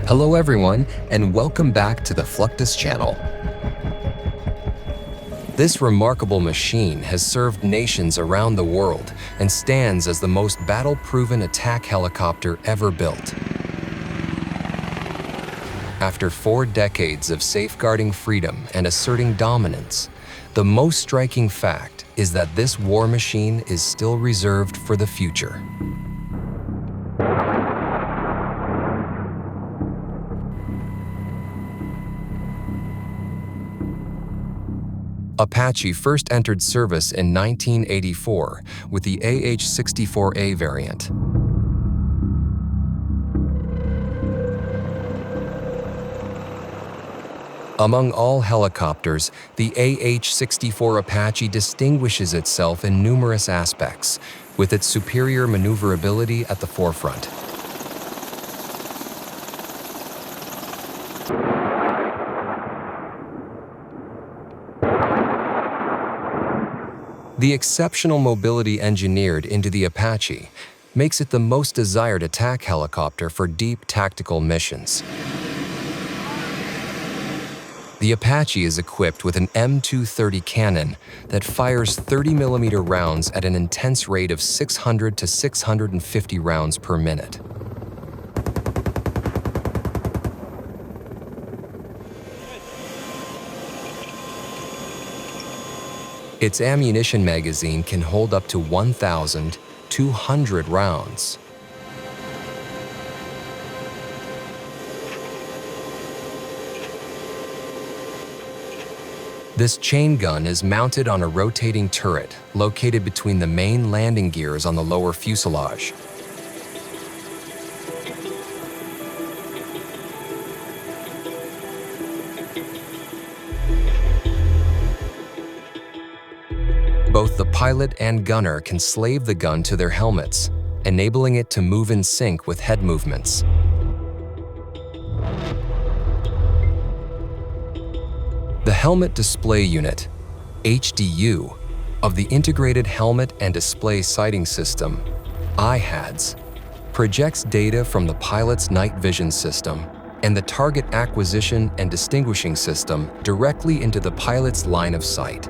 Hello everyone, and welcome back to the Fluctus Channel. This remarkable machine has served nations around the world and stands as the most battle-proven attack helicopter ever built. After 4 decades of safeguarding freedom and asserting dominance, the most striking fact is that this war machine is still reserved for the future. Apache first entered service in 1984 with the AH-64A variant. Among all helicopters, the AH-64 Apache distinguishes itself in numerous aspects, with its superior maneuverability at the forefront. The exceptional mobility engineered into the Apache makes it the most desired attack helicopter for deep tactical missions. The Apache is equipped with an M230 cannon that fires 30mm rounds at an intense rate of 600 to 650 rounds per minute. Its ammunition magazine can hold up to 1,200 rounds. This chain gun is mounted on a rotating turret located between the main landing gears on the lower fuselage. Both the pilot and gunner can slave the gun to their helmets, enabling it to move in sync with head movements. The Helmet Display Unit, HDU, of the Integrated Helmet and Display Sighting System, IHADS, projects data from the pilot's night vision system and the Target Acquisition and Distinguishing System directly into the pilot's line of sight.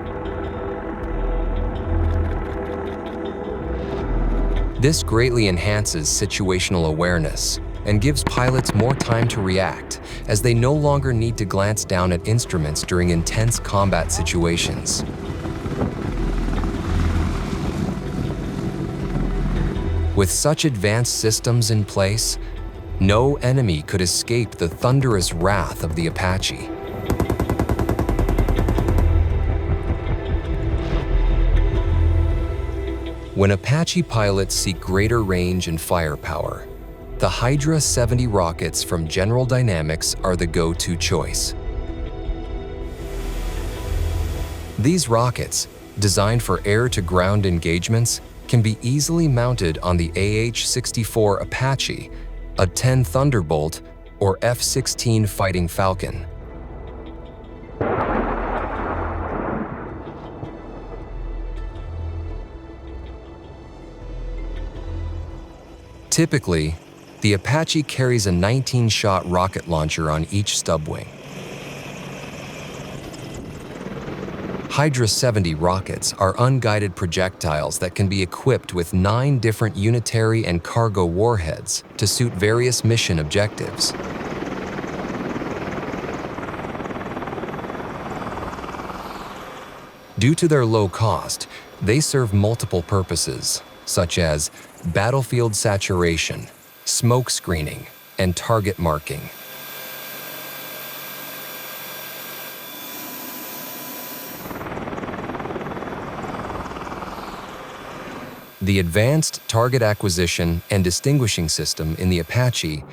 This greatly enhances situational awareness and gives pilots more time to react, as they no longer need to glance down at instruments during intense combat situations. With such advanced systems in place, no enemy could escape the thunderous wrath of the Apache. When Apache pilots seek greater range and firepower, the Hydra 70 rockets from General Dynamics are the go-to choice. These rockets, designed for air-to-ground engagements, can be easily mounted on the AH-64 Apache, a 10 Thunderbolt, or F-16 Fighting Falcon. Typically, the Apache carries a 19-shot rocket launcher on each stub wing. Hydra 70 rockets are unguided projectiles that can be equipped with 9 different unitary and cargo warheads to suit various mission objectives. Due to their low cost, they serve multiple purposes, such as battlefield saturation, smoke screening, and target marking. The Advanced Target Acquisition and Distinguishing System in the Apache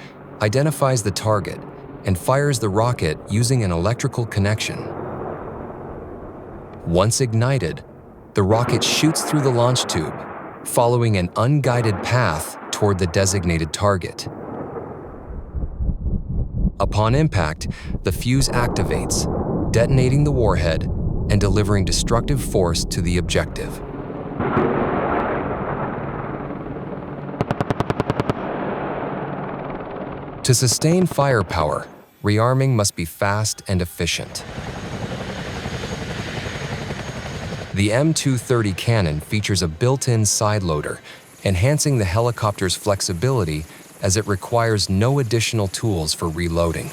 identifies the target and fires the rocket using an electrical connection. Once ignited, the rocket shoots through the launch tube, following an unguided path toward the designated target. Upon impact, the fuse activates, detonating the warhead and delivering destructive force to the objective. To sustain firepower, rearming must be fast and efficient. The M230 cannon features a built-in side loader, enhancing the helicopter's flexibility as it requires no additional tools for reloading.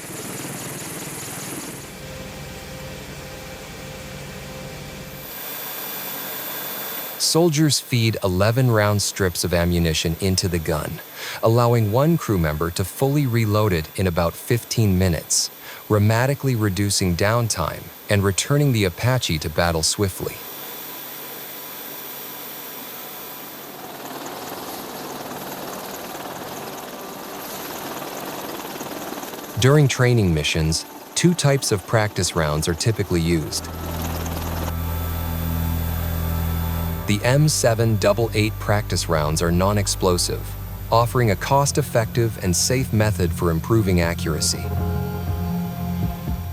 Soldiers feed 11-round strips of ammunition into the gun, allowing one crew member to fully reload it in about 15 minutes, dramatically reducing downtime and returning the Apache to battle swiftly. During training missions, two types of practice rounds are typically used. The M788 practice rounds are non-explosive, offering a cost-effective and safe method for improving accuracy.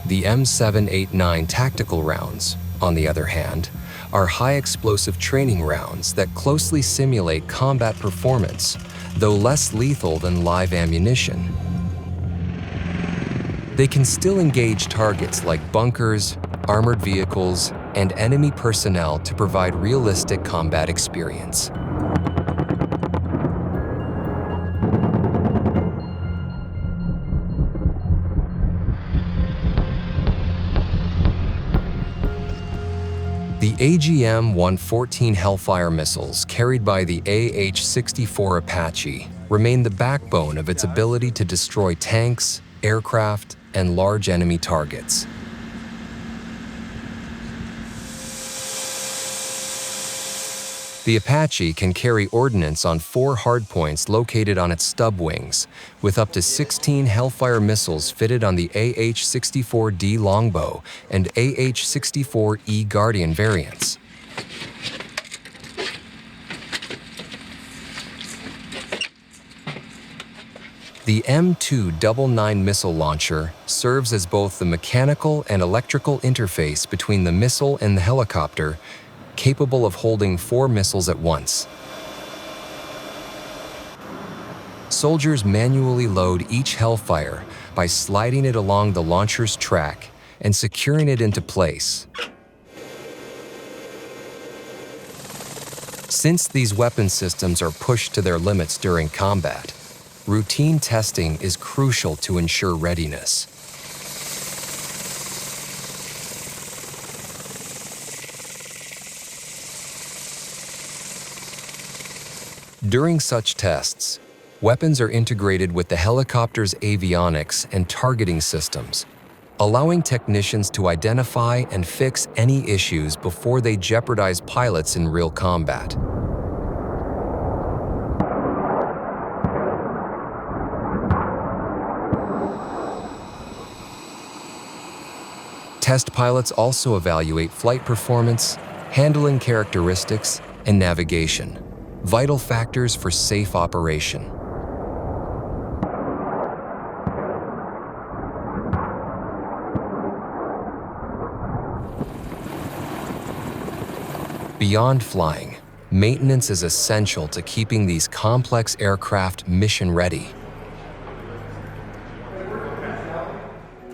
The M789 tactical rounds, on the other hand, are high-explosive training rounds that closely simulate combat performance, though less lethal than live ammunition. They can still engage targets like bunkers, armored vehicles, and enemy personnel to provide realistic combat experience. The AGM-114 Hellfire missiles carried by the AH-64 Apache remain the backbone of its ability to destroy tanks, aircraft, and large enemy targets. The Apache can carry ordnance on 4 hardpoints located on its stub wings, with up to 16 Hellfire missiles fitted on the AH-64D Longbow and AH-64E Guardian variants. The M299 missile launcher serves as both the mechanical and electrical interface between the missile and the helicopter, capable of holding 4 missiles at once. Soldiers manually load each Hellfire by sliding it along the launcher's track and securing it into place. Since these weapon systems are pushed to their limits during combat, routine testing is crucial to ensure readiness. During such tests, weapons are integrated with the helicopter's avionics and targeting systems, allowing technicians to identify and fix any issues before they jeopardize pilots in real combat. Test pilots also evaluate flight performance, handling characteristics, and navigation, vital factors for safe operation. Beyond flying, maintenance is essential to keeping these complex aircraft mission-ready.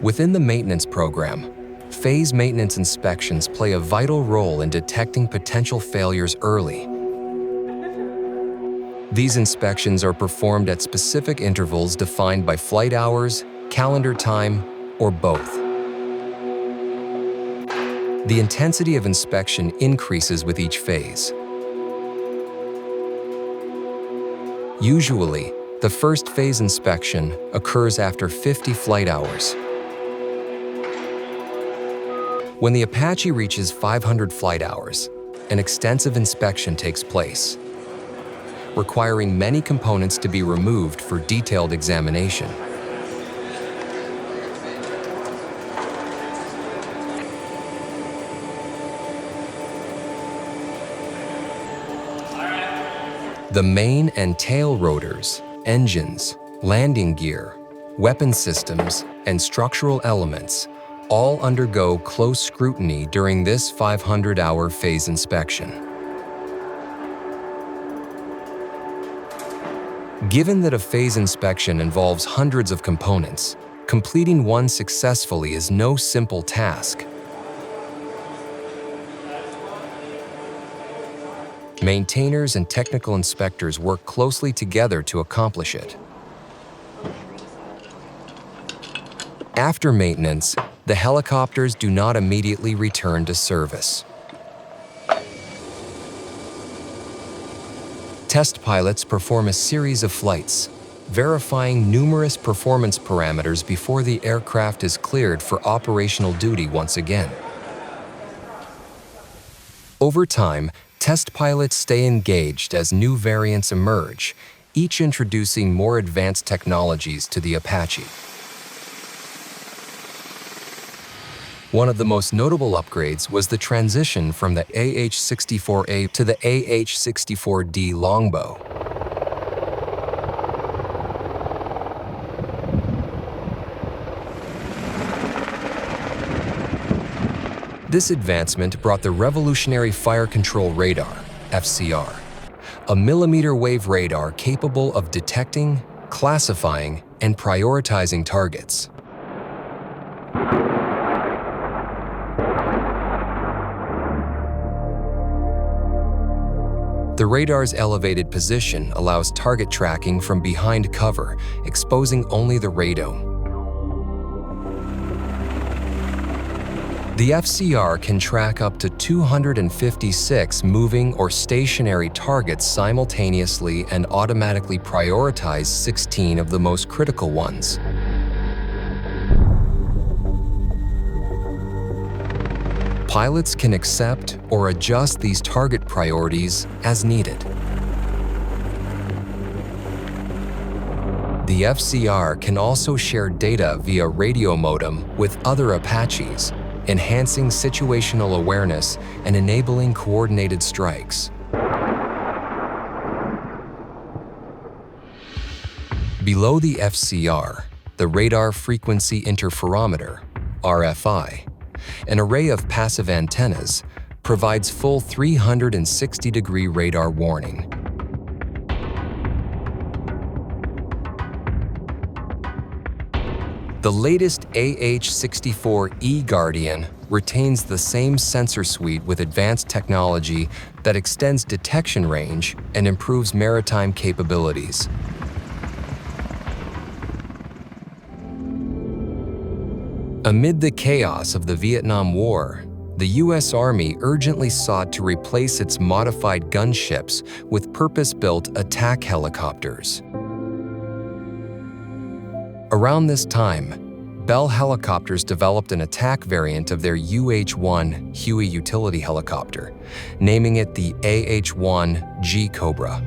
Within the maintenance program, phase maintenance inspections play a vital role in detecting potential failures early. These inspections are performed at specific intervals defined by flight hours, calendar time, or both. The intensity of inspection increases with each phase. Usually, the first phase inspection occurs after 50 flight hours. When the Apache reaches 500 flight hours, an extensive inspection takes place, requiring many components to be removed for detailed examination. The main and tail rotors, engines, landing gear, weapon systems, and structural elements all undergo close scrutiny during this 500-hour phase inspection. Given that a phase inspection involves hundreds of components, completing one successfully is no simple task. Maintainers and technical inspectors work closely together to accomplish it. After maintenance, the helicopters do not immediately return to service. Test pilots perform a series of flights, verifying numerous performance parameters before the aircraft is cleared for operational duty once again. Over time, test pilots stay engaged as new variants emerge, each introducing more advanced technologies to the Apache. One of the most notable upgrades was the transition from the AH-64A to the AH-64D longbow. This advancement brought the revolutionary Fire Control Radar, FCR, a millimeter-wave radar capable of detecting, classifying, and prioritizing targets. The radar's elevated position allows target tracking from behind cover, exposing only the radome. The FCR can track up to 256 moving or stationary targets simultaneously and automatically prioritize 16 of the most critical ones. Pilots can accept or adjust these target priorities as needed. The FCR can also share data via radio modem with other Apaches, enhancing situational awareness and enabling coordinated strikes. Below the FCR, the Radar Frequency Interferometer, RFI, an array of passive antennas, provides full 360-degree radar warning. The latest AH-64 Guardian retains the same sensor suite with advanced technology that extends detection range and improves maritime capabilities. Amid the chaos of the Vietnam War, the U.S. Army urgently sought to replace its modified gunships with purpose-built attack helicopters. Around this time, Bell Helicopters developed an attack variant of their UH-1 Huey utility helicopter, naming it the AH-1G Cobra.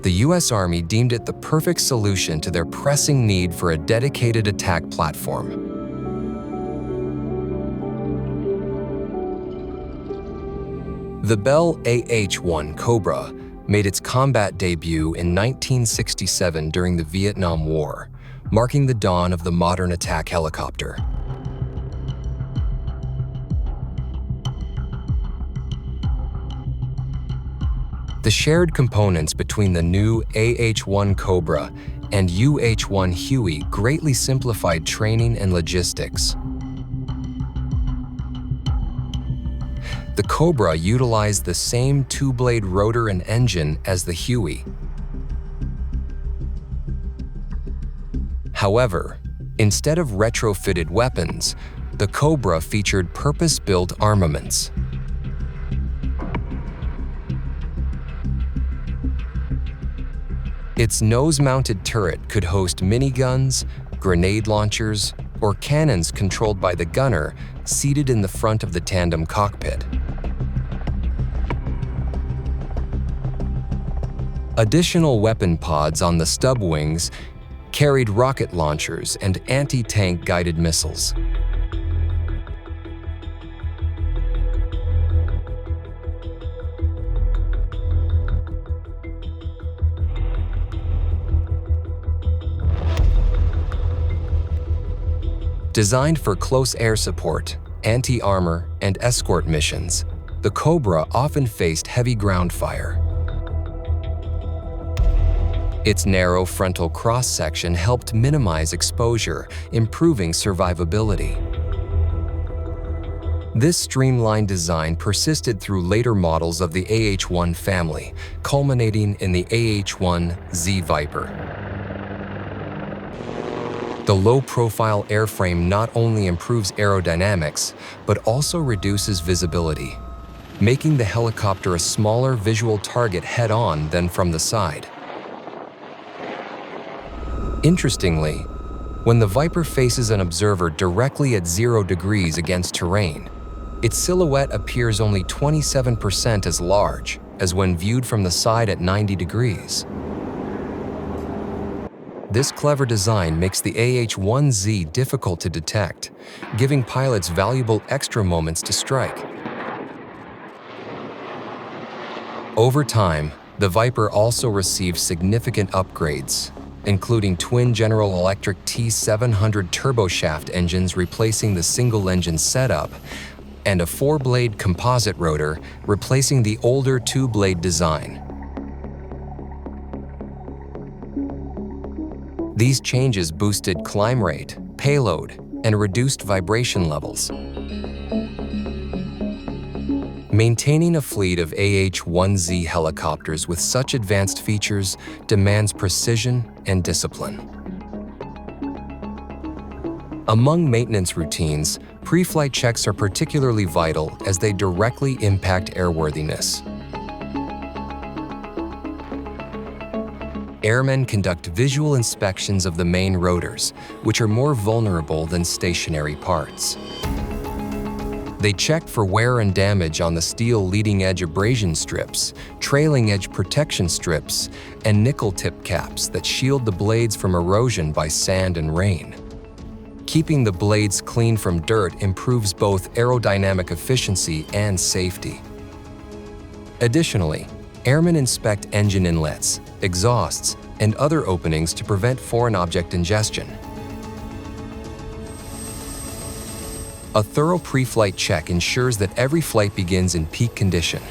The U.S. Army deemed it the perfect solution to their pressing need for a dedicated attack platform. The Bell AH-1 Cobra made its combat debut in 1967 during the Vietnam War, marking the dawn of the modern attack helicopter. The shared components between the new AH-1 Cobra and UH-1 Huey greatly simplified training and logistics. The Cobra utilized the same two-blade rotor and engine as the Huey. However, instead of retrofitted weapons, the Cobra featured purpose-built armaments. Its nose-mounted turret could host miniguns, grenade launchers, or cannons controlled by the gunner seated in the front of the tandem cockpit. Additional weapon pods on the stub wings carried rocket launchers and anti-tank guided missiles. Designed for close air support, anti-armor, and escort missions, the Cobra often faced heavy ground fire. Its narrow frontal cross-section helped minimize exposure, improving survivability. This streamlined design persisted through later models of the AH-1 family, culminating in the AH-1Z Viper. The low-profile airframe not only improves aerodynamics, but also reduces visibility, making the helicopter a smaller visual target head-on than from the side. Interestingly, when the Viper faces an observer directly at 0 degrees against terrain, its silhouette appears only 27% as large as when viewed from the side at 90 degrees. This clever design makes the AH-1Z difficult to detect, giving pilots valuable extra moments to strike. Over time, the Viper also received significant upgrades, including twin General Electric T700 turboshaft engines replacing the single-engine setup, and a 4-blade composite rotor replacing the older 2-blade design. These changes boosted climb rate, payload, and reduced vibration levels. Maintaining a fleet of AH-1Z helicopters with such advanced features demands precision and discipline. Among maintenance routines, pre-flight checks are particularly vital as they directly impact airworthiness. Airmen conduct visual inspections of the main rotors, which are more vulnerable than stationary parts. They check for wear and damage on the steel leading-edge abrasion strips, trailing-edge protection strips, and nickel tip caps that shield the blades from erosion by sand and rain. Keeping the blades clean from dirt improves both aerodynamic efficiency and safety. Additionally, airmen inspect engine inlets, exhausts, and other openings to prevent foreign object ingestion. A thorough pre-flight check ensures that every flight begins in peak condition.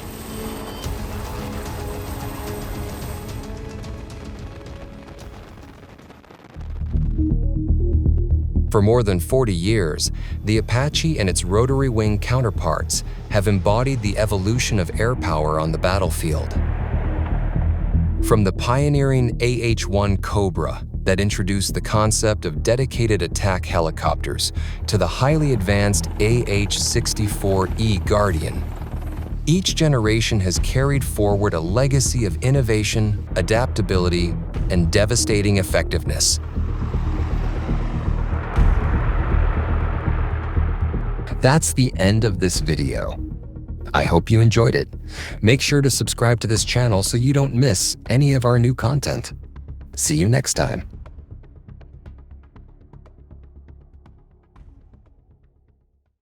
For more than 40 years, the Apache and its rotary wing counterparts have embodied the evolution of air power on the battlefield. From the pioneering AH-1 Cobra that introduced the concept of dedicated attack helicopters to the highly advanced AH-64 Guardian, each generation has carried forward a legacy of innovation, adaptability, and devastating effectiveness. That's the end of this video. I hope you enjoyed it. Make sure to subscribe to this channel so you don't miss any of our new content. See you next time.